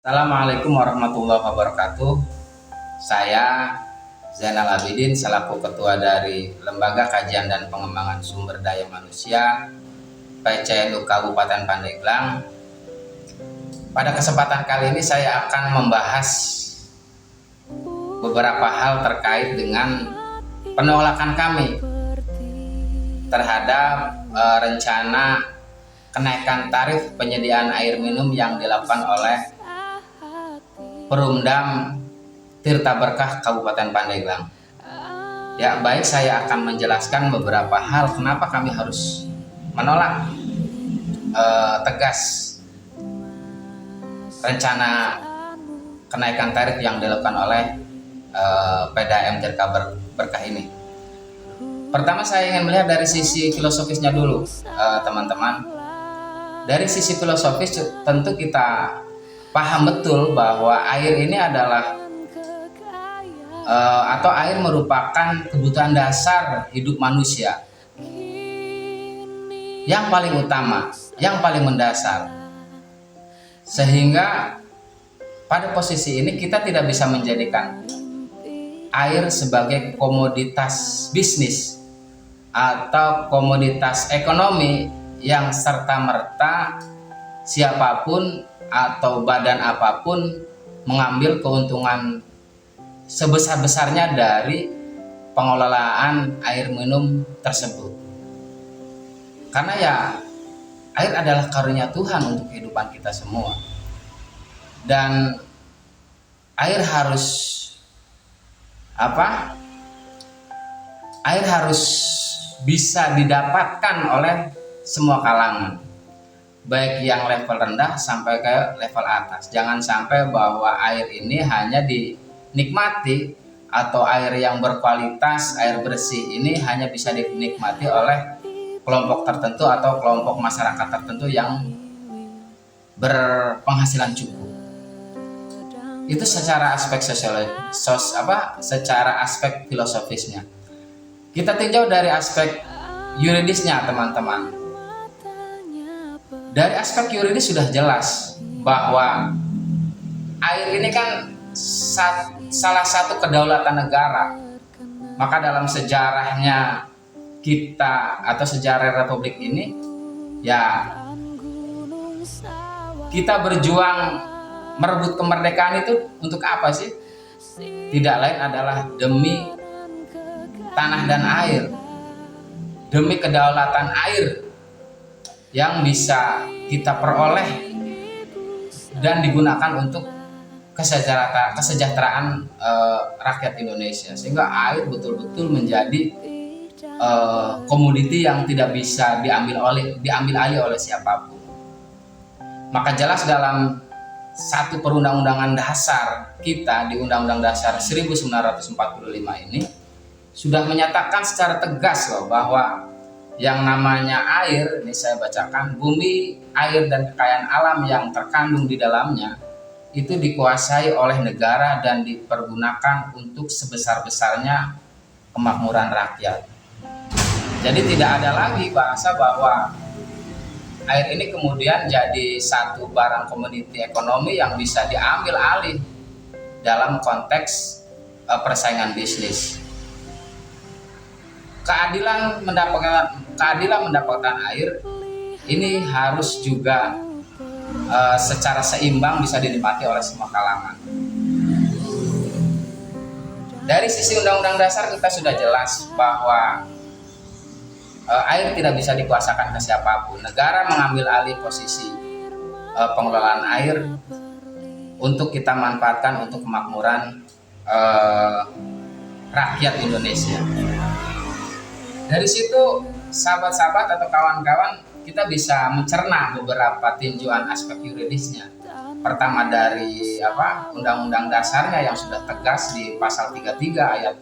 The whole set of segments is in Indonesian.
Assalamualaikum warahmatullahi wabarakatuh. Saya Zainal Abidin selaku Ketua dari Lembaga Kajian dan Pengembangan Sumber Daya Manusia PCNU Kabupaten Pandeglang. Pada kesempatan kali ini saya akan membahas beberapa hal terkait dengan penolakan kami terhadap rencana kenaikan tarif penyediaan air minum yang dilakukan oleh Perumdam Tirta Berkah Kabupaten Pandeglang. Ya, baik, saya akan menjelaskan beberapa hal kenapa kami harus menolak tegas rencana kenaikan tarif yang dilakukan oleh PDAM Tirta Berkah ini. Pertama, saya ingin melihat dari sisi filosofisnya dulu, teman-teman. Dari sisi filosofis tentu kita paham betul bahwa air ini adalah atau air merupakan kebutuhan dasar hidup manusia yang paling utama, yang paling mendasar. Sehingga pada posisi ini kita tidak bisa menjadikan air sebagai komoditas bisnis atau komoditas ekonomi yang serta-merta siapapun atau badan apapun mengambil keuntungan sebesar-besarnya dari pengelolaan air minum tersebut. Karena ya, air adalah karunia Tuhan untuk kehidupan kita semua. Dan air harus Air harus bisa didapatkan oleh semua kalangan, baik yang level rendah sampai ke level atas. Jangan sampai bahwa air ini hanya dinikmati atau air yang berkualitas, air bersih ini hanya bisa dinikmati oleh kelompok tertentu atau kelompok masyarakat tertentu yang berpenghasilan cukup. Itu secara aspek secara aspek filosofisnya. Kita tinjau dari aspek yuridisnya, teman-teman. Dari aspek yuridis sudah jelas bahwa air ini kan salah satu kedaulatan negara. Maka dalam sejarahnya kita atau sejarah Republik ini, ya, kita berjuang merebut kemerdekaan itu untuk apa sih? Tidak lain adalah demi tanah dan air, demi kedaulatan air yang bisa kita peroleh dan digunakan untuk kesejahteraan rakyat Indonesia, sehingga air betul-betul menjadi komoditi yang tidak bisa diambil alih oleh siapapun. Maka jelas dalam satu perundang-undangan dasar kita di Undang-Undang Dasar 1945 ini sudah menyatakan secara tegas bahwa yang namanya air, ini saya bacakan, bumi, air, dan kekayaan alam yang terkandung di dalamnya itu dikuasai oleh negara dan dipergunakan untuk sebesar-besarnya kemakmuran rakyat. Jadi tidak ada lagi bahasa bahwa air ini kemudian jadi satu barang komoditi ekonomi yang bisa diambil alih dalam konteks persaingan bisnis. Keadilan mendapatkan air ini harus juga secara seimbang bisa dinikmati oleh semua kalangan. Dari sisi Undang-Undang Dasar kita sudah jelas bahwa air tidak bisa dikuasakan ke siapapun. Negara mengambil alih posisi pengelolaan air untuk kita manfaatkan untuk kemakmuran rakyat Indonesia. Dari situ, sahabat-sahabat atau kawan-kawan, kita bisa mencerna beberapa tinjauan aspek yuridisnya. Pertama dari Undang-Undang Dasarnya yang sudah tegas di pasal 33 ayat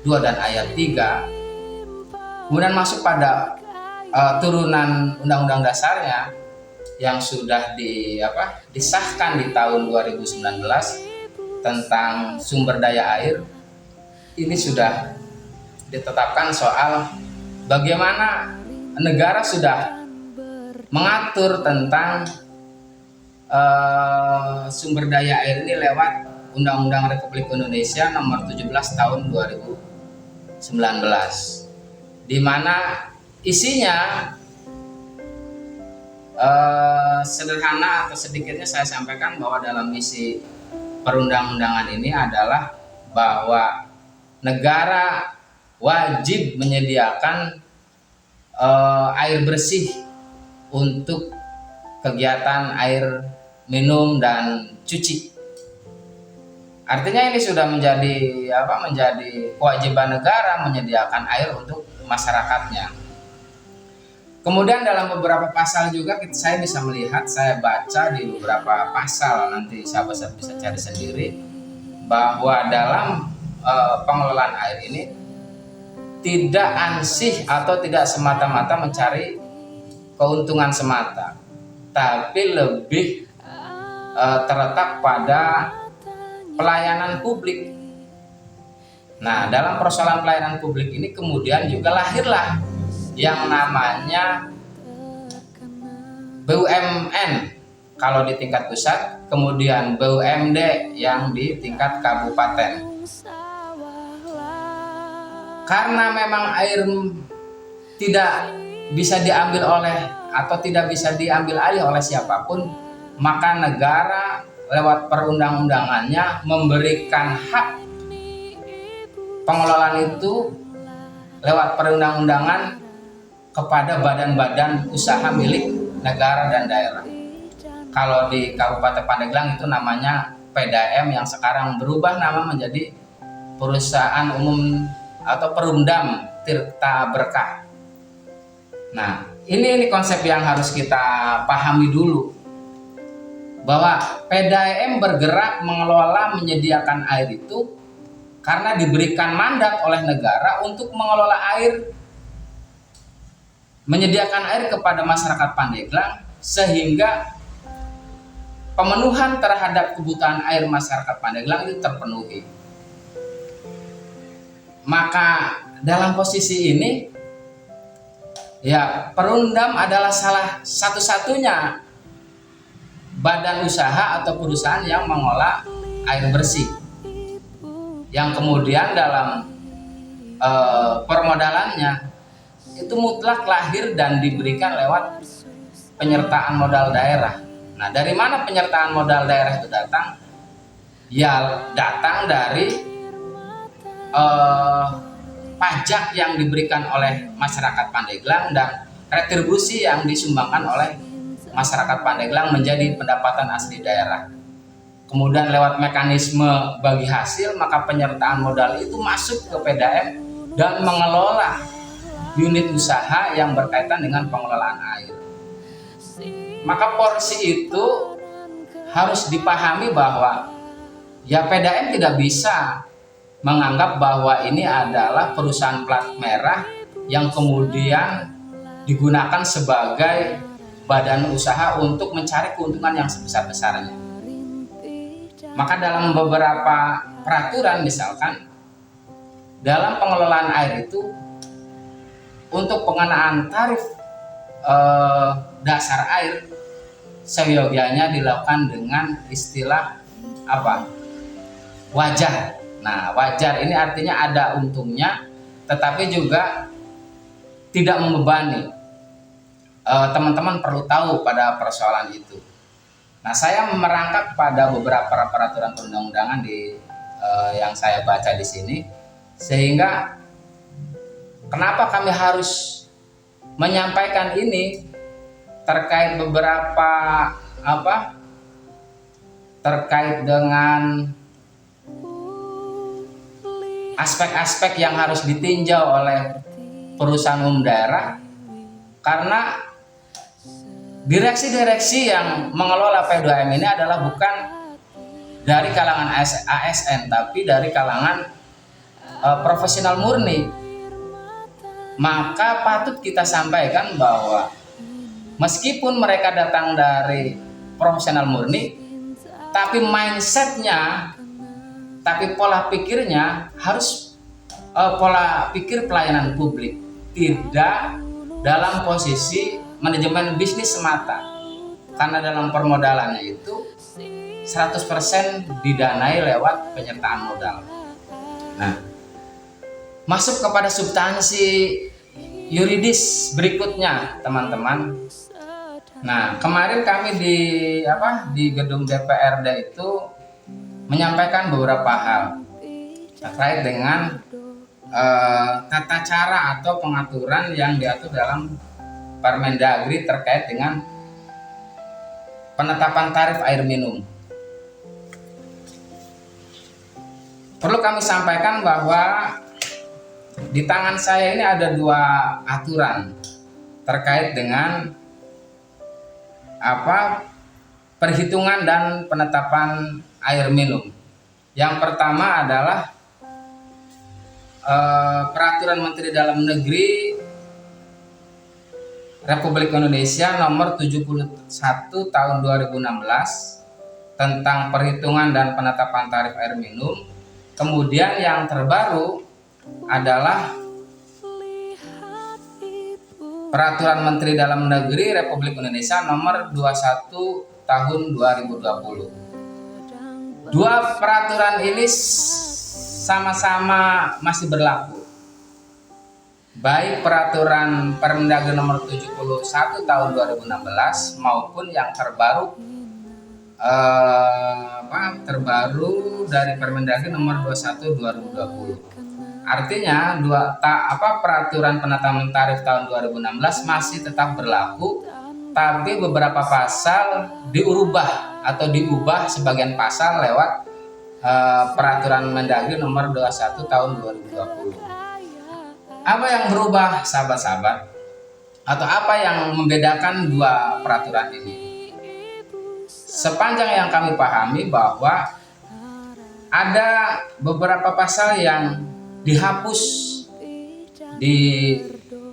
2 dan ayat 3. Kemudian masuk pada turunan Undang-Undang Dasarnya yang sudah disahkan di tahun 2019 tentang sumber daya air. Ini sudah ditetapkan soal bagaimana negara sudah mengatur tentang sumber daya air ini lewat Undang-Undang Republik Indonesia Nomor 17 Tahun 2019, di mana isinya sederhana atau sedikitnya saya sampaikan bahwa dalam isi perundang-undangan ini adalah bahwa negara wajib menyediakan air bersih untuk kegiatan air minum dan cuci. Artinya ini sudah menjadi kewajiban negara menyediakan air untuk masyarakatnya. Kemudian dalam beberapa pasal juga saya bisa melihat, saya baca di beberapa pasal, nanti sahabat bisa cari sendiri, bahwa dalam pengelolaan air ini tidak ansih atau tidak semata-mata mencari keuntungan semata, tapi lebih terletak pada pelayanan publik. Nah, dalam persoalan pelayanan publik ini kemudian juga lahirlah yang namanya BUMN kalau di tingkat pusat, kemudian BUMD yang di tingkat kabupaten. Karena memang air tidak bisa diambil oleh atau tidak bisa diambil alih oleh siapapun, maka negara lewat perundang-undangannya memberikan hak pengelolaan itu lewat perundang-undangan kepada badan-badan usaha milik negara dan daerah. Kalau di Kabupaten Pandeglang itu namanya PDAM yang sekarang berubah nama menjadi Perusahaan Umum atau Perumdam Tirta Berkah. Nah, ini konsep yang harus kita pahami dulu, bahwa PDAM bergerak mengelola menyediakan air itu karena diberikan mandat oleh negara untuk mengelola air, menyediakan air kepada masyarakat Pandeglang, sehingga pemenuhan terhadap kebutuhan air masyarakat Pandeglang itu terpenuhi. Maka dalam posisi ini, ya, Perumdam adalah salah satu-satunya badan usaha atau perusahaan yang mengolah air bersih, yang kemudian dalam permodalannya itu mutlak lahir dan diberikan lewat penyertaan modal daerah. Nah, dari mana penyertaan modal daerah itu datang? Ya, datang dari pajak yang diberikan oleh masyarakat Pandeglang dan retribusi yang disumbangkan oleh masyarakat Pandeglang menjadi pendapatan asli daerah. Kemudian lewat mekanisme bagi hasil, maka penyertaan modal itu masuk ke PDAM dan mengelola unit usaha yang berkaitan dengan pengelolaan air. Maka porsi itu harus dipahami bahwa ya PDAM tidak bisa menganggap bahwa ini adalah perusahaan plat merah yang kemudian digunakan sebagai badan usaha untuk mencari keuntungan yang sebesar-besarnya. Maka dalam beberapa peraturan, misalkan dalam pengelolaan air itu untuk pengenaan tarif dasar air seyogianya dilakukan dengan istilah wajar. Nah, wajar ini artinya ada untungnya, tetapi juga tidak membebani. Teman-teman perlu tahu pada persoalan itu. Nah, saya merangkap pada beberapa peraturan perundang-undangan yang saya baca di sini, sehingga kenapa kami harus menyampaikan ini terkait beberapa terkait dengan aspek-aspek yang harus ditinjau oleh perusahaan umum daerah, karena direksi-direksi yang mengelola PDAM ini adalah bukan dari kalangan ASN, tapi dari kalangan profesional murni. Maka patut kita sampaikan bahwa meskipun mereka datang dari profesional murni, tapi mindsetnya, tapi pola pikirnya harus pola pikir pelayanan publik, tidak dalam posisi manajemen bisnis semata. karena dalam permodalannya itu 100% didanai lewat penyertaan modal. Nah, masuk kepada substansi yuridis berikutnya, teman-teman. Nah, kemarin kami di gedung DPRD itu menyampaikan beberapa hal terkait dengan tata cara atau pengaturan yang diatur dalam Permendagri terkait dengan penetapan tarif air minum. Perlu kami sampaikan bahwa di tangan saya ini ada dua aturan terkait dengan perhitungan dan penetapan air minum. Yang pertama adalah Peraturan Menteri Dalam Negeri Republik Indonesia nomor 71 tahun 2016 tentang perhitungan dan penetapan tarif air minum. Kemudian yang terbaru adalah Peraturan Menteri Dalam Negeri Republik Indonesia nomor 21 tahun 2020. Dua peraturan ini sama-sama masih berlaku. Baik peraturan Permendagri nomor 71 tahun 2016 maupun yang terbaru dari Permendagri nomor 21 2020. Artinya peraturan penetapan tarif tahun 2016 masih tetap berlaku, tapi beberapa pasal diubah sebagian pasal lewat Peraturan Mendagri nomor 21 tahun 2020. Apa yang berubah, sahabat-sahabat? Atau apa yang membedakan dua peraturan ini? Sepanjang yang kami pahami bahwa ada beberapa pasal yang dihapus di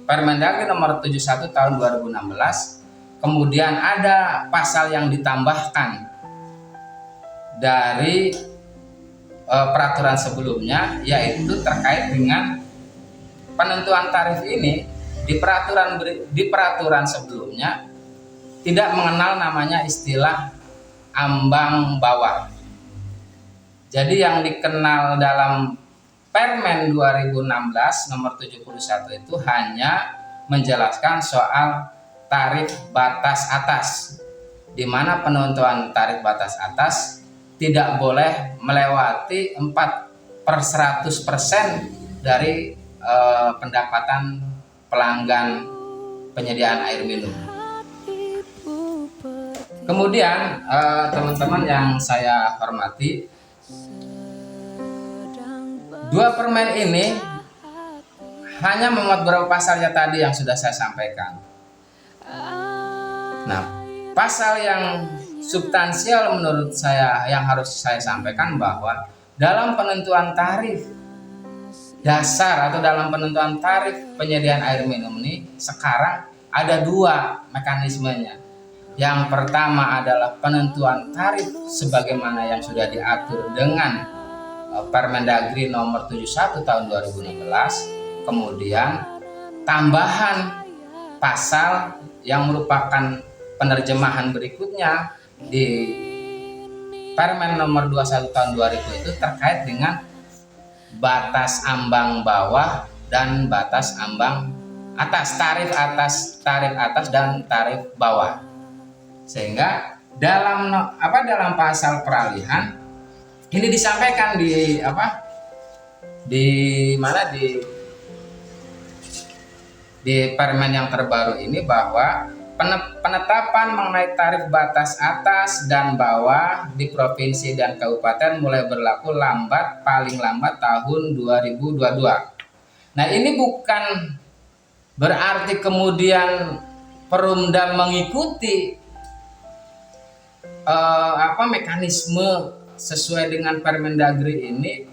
Permendagri nomor 71 tahun 2016, kemudian ada pasal yang ditambahkan dari peraturan sebelumnya, yaitu terkait dengan penentuan tarif ini. Di peraturan sebelumnya tidak mengenal namanya istilah ambang bawah. Jadi yang dikenal dalam Permen 2016 nomor 71 itu hanya menjelaskan soal tarif batas atas, di mana penentuan tarif batas atas tidak boleh melewati 4/100% dari pendapatan pelanggan penyediaan air minum. Kemudian teman-teman yang saya hormati, dua permen ini hanya memuat beberapa pasalnya tadi yang sudah saya sampaikan. Nah, pasal yang substansial menurut saya yang harus saya sampaikan bahwa dalam penentuan tarif dasar atau dalam penentuan tarif penyediaan air minum ini sekarang ada dua mekanismenya. Yang pertama adalah penentuan tarif sebagaimana yang sudah diatur dengan Permendagri nomor 71 tahun 2016. Kemudian tambahan pasal yang merupakan penerjemahan berikutnya di Permen nomor 21 tahun 2000 itu terkait dengan batas ambang bawah dan batas ambang atas, tarif atas dan tarif bawah. Sehingga dalam pasal peralihan ini disampaikan di Permen yang terbaru ini bahwa penetapan mengenai tarif batas atas dan bawah di provinsi dan kabupaten mulai berlaku paling lambat tahun 2022. Nah, ini bukan berarti kemudian Perumda mengikuti mekanisme sesuai dengan Permendagri ini.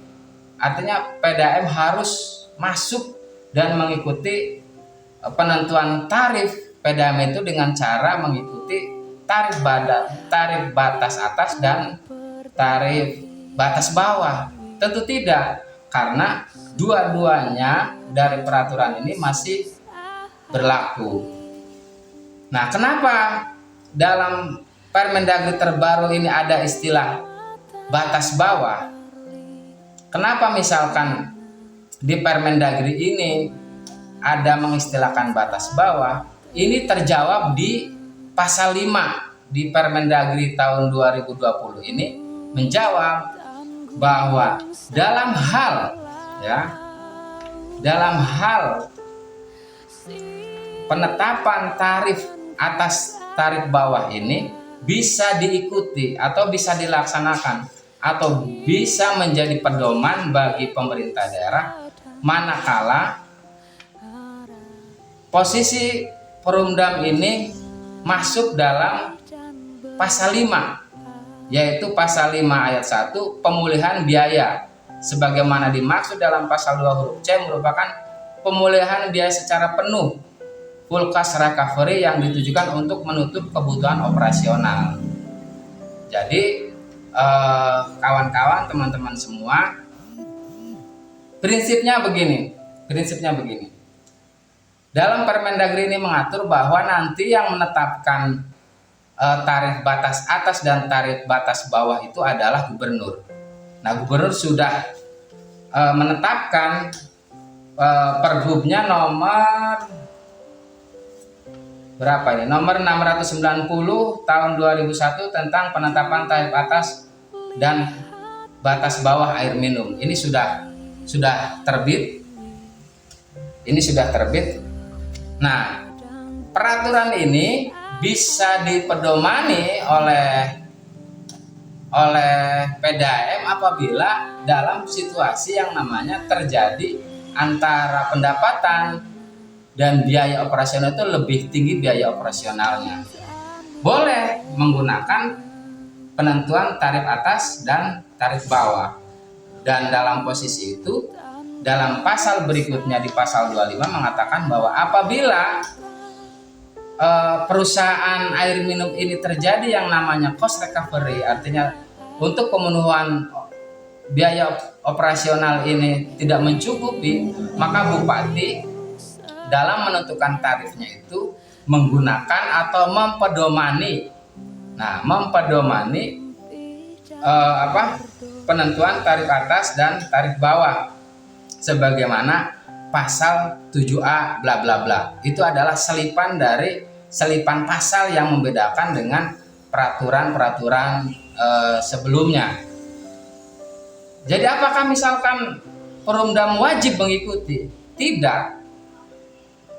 Artinya PDAM harus masuk dan mengikuti penentuan tarif PDAM itu dengan cara mengikuti tarif batas atas dan tarif batas bawah. Tentu tidak, karena dua-duanya dari peraturan ini masih berlaku. Nah, kenapa dalam Permendagri terbaru ini ada istilah batas bawah, kenapa misalkan di Permendagri ini ada mengistilahkan batas bawah? Ini terjawab di pasal 5 di Permendagri tahun 2020 ini menjawab bahwa dalam hal penetapan tarif atas tarif bawah ini bisa diikuti atau bisa dilaksanakan atau bisa menjadi pedoman bagi pemerintah daerah manakala posisi Perumdam ini masuk dalam pasal 5, yaitu pasal 5 ayat 1 pemulihan biaya sebagaimana dimaksud dalam pasal 2 huruf C merupakan pemulihan biaya secara penuh full cost recovery yang ditujukan untuk menutup kebutuhan operasional. Jadi kawan-kawan, teman-teman semua, prinsipnya begini. Dalam Permendagri ini mengatur bahwa nanti yang menetapkan tarif batas atas dan tarif batas bawah itu adalah gubernur. Nah, gubernur sudah menetapkan Pergubnya nomor berapa ini? Nomor 690 tahun 2001 tentang penetapan tarif atas dan batas bawah air minum. Ini sudah terbit. Nah, peraturan ini bisa dipedomani oleh PDAM apabila dalam situasi yang namanya terjadi antara pendapatan dan biaya operasional itu lebih tinggi biaya operasionalnya. Boleh menggunakan penentuan tarif atas dan tarif bawah. Dan dalam posisi itu, dalam pasal berikutnya di pasal 25 mengatakan bahwa apabila perusahaan air minum ini terjadi yang namanya cost recovery, artinya untuk pemenuhan biaya operasional ini tidak mencukupi, maka bupati dalam menentukan tarifnya itu menggunakan atau mempedomani penentuan tarif atas dan tarif bawah sebagaimana pasal 7A bla bla bla. Itu adalah selipan pasal yang membedakan dengan peraturan sebelumnya. Jadi apakah misalkan Perumdam wajib mengikuti? Tidak.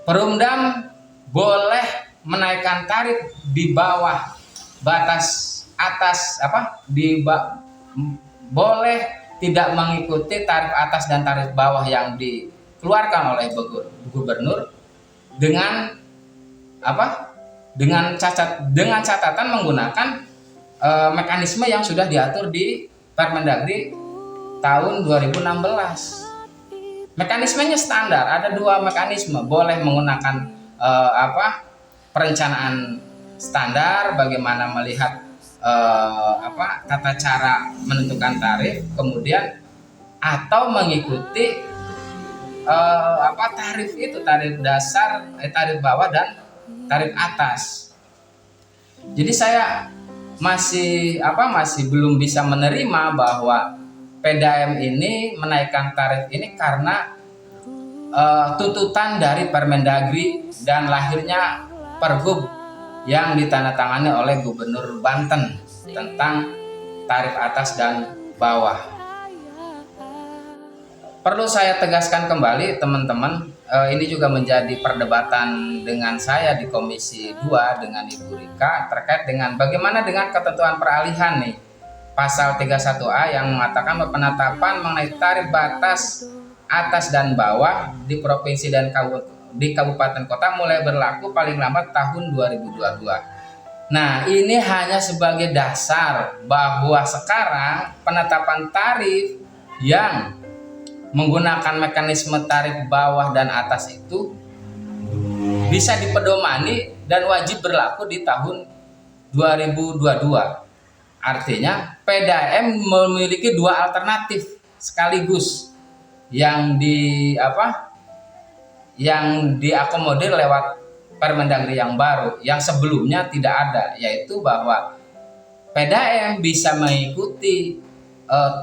Perumdam boleh menaikkan tarif di bawah batas atas boleh tidak mengikuti tarif atas dan tarif bawah yang dikeluarkan oleh gubernur dengan dengan catatan menggunakan mekanisme yang sudah diatur di Permendagri tahun 2016. Mekanismenya standar, ada 2 mekanisme. Boleh menggunakan perencanaan standar, bagaimana melihat tata cara menentukan tarif, kemudian atau mengikuti tarif itu, tarif dasar, tarif bawah dan tarif atas. Jadi saya masih belum bisa menerima bahwa PDAM ini menaikkan tarif ini karena tuntutan dari Permendagri dan lahirnya Pergub yang ditandatangani oleh Gubernur Banten tentang tarif atas dan bawah. Perlu saya tegaskan kembali teman-teman, ini juga menjadi perdebatan dengan saya di Komisi 2 dengan Ibu Rika terkait dengan bagaimana dengan ketentuan peralihan nih. Pasal 31A yang mengatakan bahwa penetapan mengenai tarif batas atas dan bawah di provinsi dan di kabupaten kota mulai berlaku paling lambat tahun 2022. Nah, ini hanya sebagai dasar bahwa sekarang penetapan tarif yang menggunakan mekanisme tarif bawah dan atas itu bisa dipedomani dan wajib berlaku di tahun 2022. Artinya PDAM memiliki 2 alternatif sekaligus yang diakomodir lewat Permendagri yang baru yang sebelumnya tidak ada, yaitu bahwa PDAM bisa mengikuti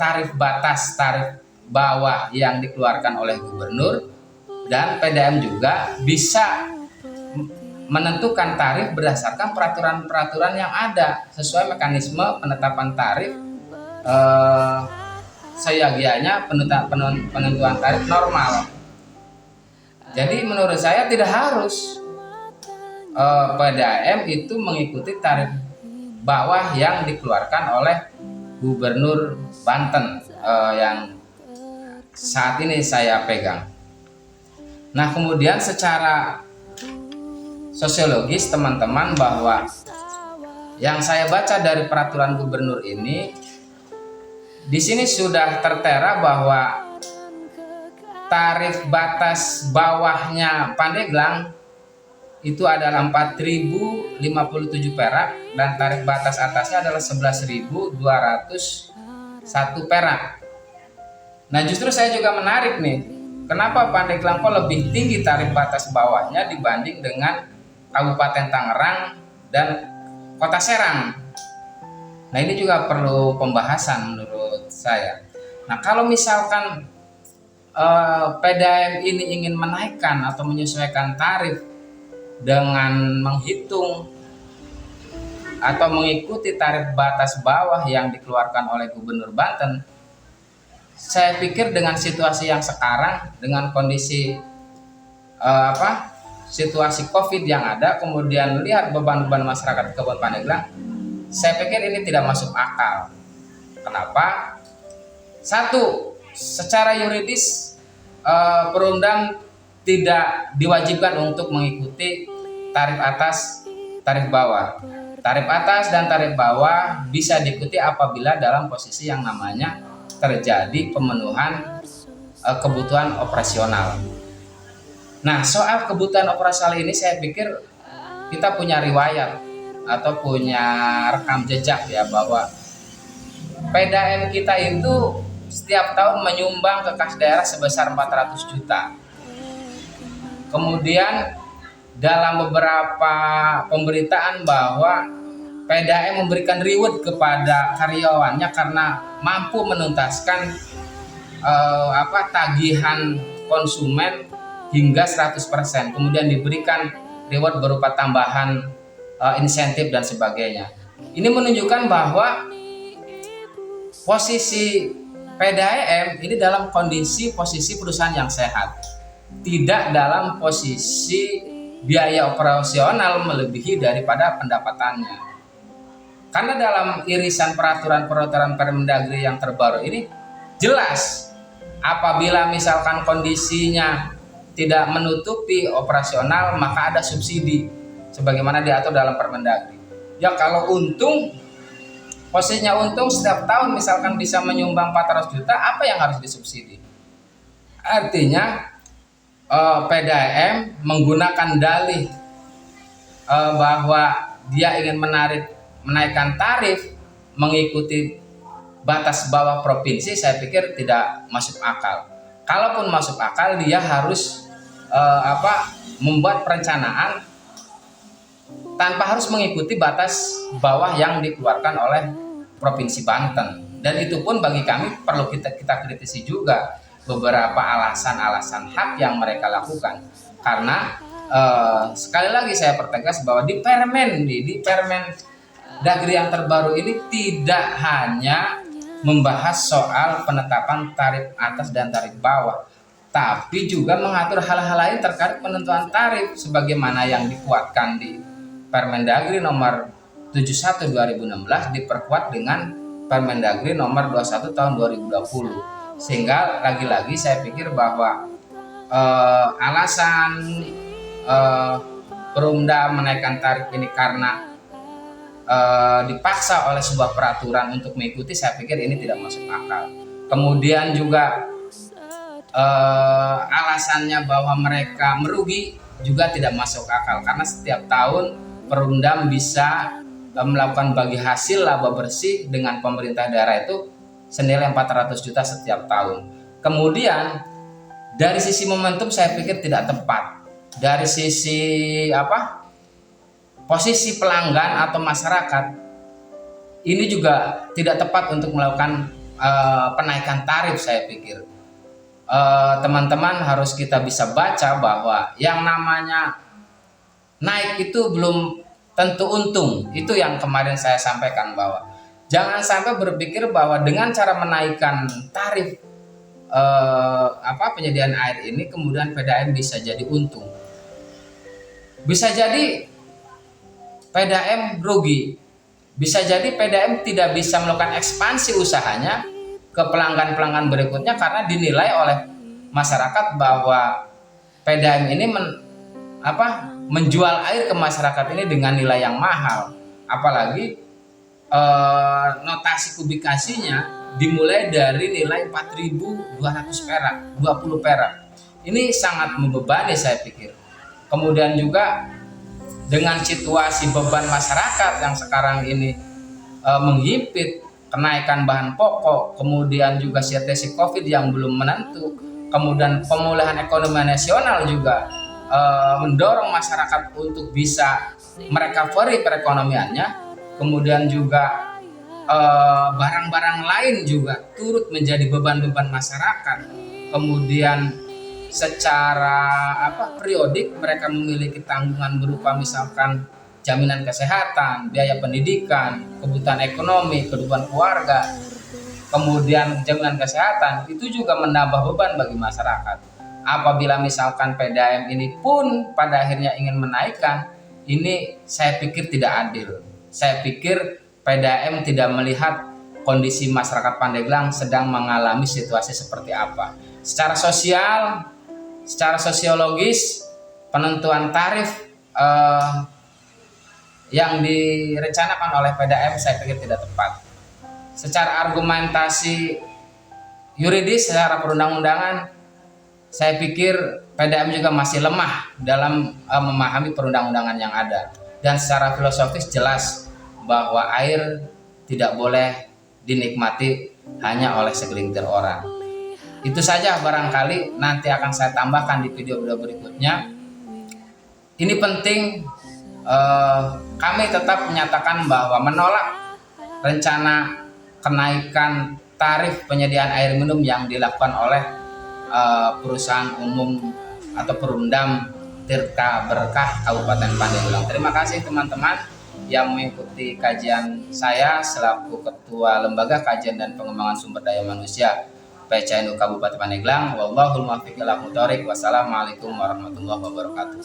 tarif batas, tarif bawah yang dikeluarkan oleh gubernur, dan PDAM juga bisa menentukan tarif berdasarkan peraturan-peraturan yang ada sesuai mekanisme penetapan tarif, seyogianya penentuan tarif normal. Jadi menurut saya tidak harus PDAM itu mengikuti tarif bawah yang dikeluarkan oleh Gubernur Banten yang saat ini saya pegang. Nah, kemudian secara sosiologis teman-teman, bahwa yang saya baca dari peraturan gubernur ini, di sini sudah tertera bahwa tarif batas bawahnya Pandeglang itu adalah 4.057 perak dan tarif batas atasnya adalah 11.201 perak. Nah, justru saya juga menarik nih, kenapa Pandeglang kok lebih tinggi tarif batas bawahnya dibanding dengan Kabupaten Tangerang dan Kota Serang. Nah, ini juga perlu pembahasan menurut saya. Nah, kalau misalkan PDAM ini ingin menaikkan atau menyesuaikan tarif dengan menghitung atau mengikuti tarif batas bawah yang dikeluarkan oleh Gubernur Banten, saya pikir dengan situasi yang sekarang, dengan kondisi situasi COVID yang ada, kemudian lihat beban-beban masyarakat di Kabupaten Pandeglang, saya pikir ini tidak masuk akal. Kenapa? Satu, secara yuridis Perumdam tidak diwajibkan untuk mengikuti tarif atas, tarif bawah. Tarif atas dan tarif bawah bisa diikuti apabila dalam posisi yang namanya terjadi pemenuhan kebutuhan operasional. Nah, soal kebutuhan operasional ini saya pikir kita punya riwayat atau punya rekam jejak ya, bahwa PDAM kita itu setiap tahun menyumbang ke kas daerah sebesar 400 juta. Kemudian dalam beberapa pemberitaan bahwa PDAM memberikan reward kepada karyawannya karena mampu menuntaskan tagihan konsumen hingga 100%, kemudian diberikan reward berupa tambahan insentif dan sebagainya. Ini menunjukkan bahwa posisi PDAM ini dalam posisi perusahaan yang sehat, tidak dalam posisi biaya operasional melebihi daripada pendapatannya. Karena dalam irisan peraturan Permendagri yang terbaru ini jelas, apabila misalkan kondisinya tidak menutupi operasional, maka ada subsidi sebagaimana diatur dalam Permendagri. Ya, kalau untung, posisinya untung setiap tahun misalkan bisa menyumbang 400 juta, apa yang harus disubsidi? Artinya PDAM menggunakan dalih bahwa dia ingin menaikkan tarif mengikuti batas bawah provinsi, saya pikir tidak masuk akal. Kalaupun masuk akal, dia harus membuat perencanaan tanpa harus mengikuti batas bawah yang dikeluarkan oleh Provinsi Banten. Dan itu pun bagi kami perlu kita kritisi juga beberapa alasan-alasan hak yang mereka lakukan. Karena sekali lagi saya pertegas bahwa di Permendagri yang terbaru ini tidak hanya membahas soal penetapan tarif atas dan tarif bawah, tapi juga mengatur hal-hal lain terkait penentuan tarif sebagaimana yang dikuatkan di Permendagri nomor 71 2016 diperkuat dengan Permendagri nomor 21 tahun 2020. Sehingga lagi-lagi saya pikir bahwa alasan Perumda menaikkan tarif ini karena dipaksa oleh sebuah peraturan untuk mengikuti, saya pikir ini tidak masuk akal. Kemudian juga alasannya bahwa mereka merugi juga tidak masuk akal, karena setiap tahun Perumdam bisa melakukan bagi hasil laba bersih dengan pemerintah daerah itu senilai 400 juta setiap tahun. Kemudian dari sisi momentum saya pikir tidak tepat. dari sisi posisi pelanggan atau masyarakat, ini juga tidak tepat untuk melakukan penaikan tarif. Saya pikir teman-teman harus kita bisa baca bahwa yang namanya naik itu belum tentu untung. Itu yang kemarin saya sampaikan, bahwa jangan sampai berpikir bahwa dengan cara menaikkan tarif penyediaan air ini kemudian PDAM bisa jadi untung. Bisa jadi PDAM rugi, bisa jadi PDAM tidak bisa melakukan ekspansi usahanya ke pelanggan-pelanggan berikutnya karena dinilai oleh masyarakat bahwa PDAM ini menjual air ke masyarakat ini dengan nilai yang mahal, apalagi notasi kubikasinya dimulai dari nilai 4.200 perak, 20 perak. Ini sangat membebani saya pikir. Kemudian juga dengan situasi beban masyarakat yang sekarang ini menghimpit, kenaikan bahan pokok, kemudian juga situasi COVID yang belum menentu, kemudian pemulihan ekonomi nasional juga mendorong masyarakat untuk bisa merecovery perekonomiannya, kemudian juga barang-barang lain juga turut menjadi beban-beban masyarakat. Kemudian secara periodik mereka memiliki tanggungan berupa misalkan jaminan kesehatan, biaya pendidikan, kebutuhan ekonomi, kebutuhan keluarga, kemudian jaminan kesehatan, itu juga menambah beban bagi masyarakat. Apabila misalkan PDAM ini pun pada akhirnya ingin menaikkan, ini saya pikir tidak adil. Saya pikir PDAM tidak melihat kondisi masyarakat Pandeglang sedang mengalami situasi seperti apa. Secara sosial, secara sosiologis, penentuan tarif yang direncanakan oleh PDAM saya pikir tidak tepat. Secara argumentasi yuridis, secara perundang-undangan, saya pikir PDAM juga masih lemah dalam memahami perundang-undangan yang ada. Dan secara filosofis jelas bahwa air tidak boleh dinikmati hanya oleh segelintir orang. Itu saja barangkali, nanti akan saya tambahkan di video-video berikutnya. Ini penting, kami tetap menyatakan bahwa menolak rencana kenaikan tarif penyediaan air minum yang dilakukan oleh perusahaan umum atau Perumdam Tirta Berkah Kabupaten Pandeglang. Terima kasih teman-teman yang mengikuti kajian saya selaku Ketua Lembaga Kajian dan Pengembangan Sumber Daya Manusia PCNU Kabupaten Pandeglang. Wallahul muwaffiq ila aqwamit thoriq. Wassalamualaikum warahmatullahi wabarakatuh.